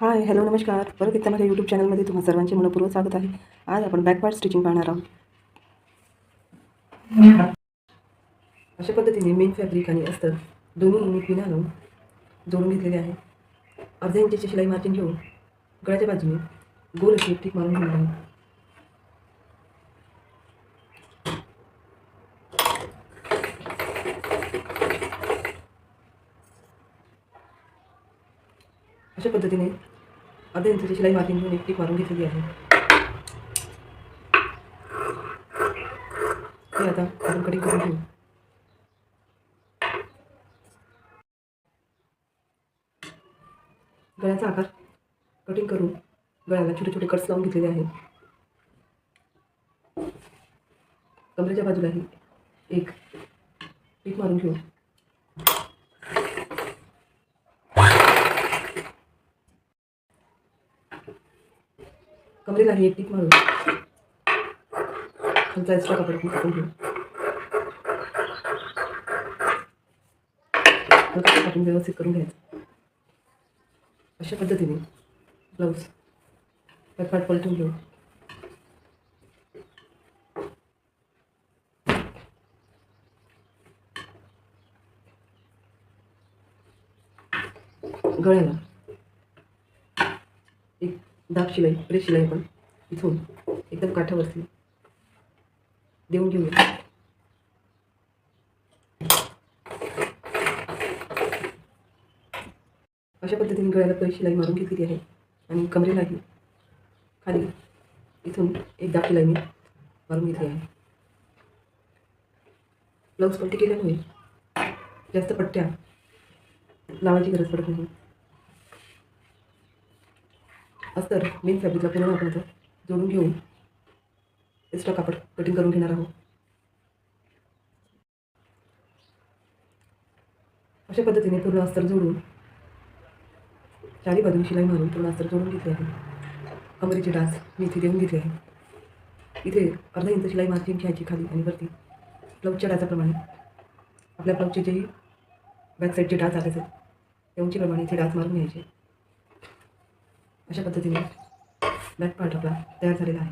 Hi hello नमस्कार. परत एकदा माझ्या यूट्यूब चॅनलमध्ये तुम्हा सर्वांचे मनपूर्वक स्वागत आहे. आज आपण बॅकपार्ट स्टिचिंग पाहणार आहोत. अशा पद्धतीने मेन फॅब्रिक आणि अस्तर दोन्ही मी पिना लावून जोडून घेतलेले आहे. अर्ध्या इंचीची शिलाई मार्जिन घेऊन गळ्याच्या बाजूने गोल अशी टिक मारून घेणार आहे. अशा पद्धतीने अर्ध्या इंचीची शिलाई मार्जिन घेऊन एक टिक मारून घेतलेली आहे. हे आता आपण कटिंग करून घेऊ. गळ्याचा आकार कटिंग करून गळ्याला छोटे छोटे कट्स लावून घेतलेले आहेत. कमरेच्या बाजूलाही एक टिक मारून घेऊ. कमरेलाही एक टिक मारून खालचा एक्स्ट्रा कपडा कापून घेऊ. कापून व्यवस्थित करून घ्यायचं. अशा पद्धतीने ब्लाऊज पाठ पलटून घेऊ. गळ्याला एक दाब शिलाई प्रेस शिलाई आपण इथून एकदम काठावरती देऊन घेऊया. अशा पद्धतीने गळ्याला प्रेस शिलाई मारून घेतलेली आहे आणि कमरेलाही खाली इथून एक दाब शिलाई मारून घेतली आहे. ब्लाऊज पलटी केल्यामुळे जास्त पट्ट्या लावायची गरज पडत नाही. अस्तर मेन फॅब्रिकला पुन्हा आपण आता जोडून घेऊन एक्स्ट्रा कापड कटिंग करून घेणार आहोत. अशा पद्धतीने पूर्ण अस्तर जोडून चारी बाजून शिलाई मारून पूर्ण अस्तर जोडून घेतले आहे. कमरेची डास मी इथे देऊन घेतली आहे. इथे अर्धा इंच शिलाई मार्जिन घ्यायची खाली आणि वरती ब्लाऊजच्या डासाप्रमाणे आपल्या ब्लाऊजचे जे बॅक साईडचे डास आले आहेत त्या उंचीप्रमाणे इथे डास मारून घ्यायचे. अशा पद्धतीने बॅक पार्ट आपला तयार झालेला आहे.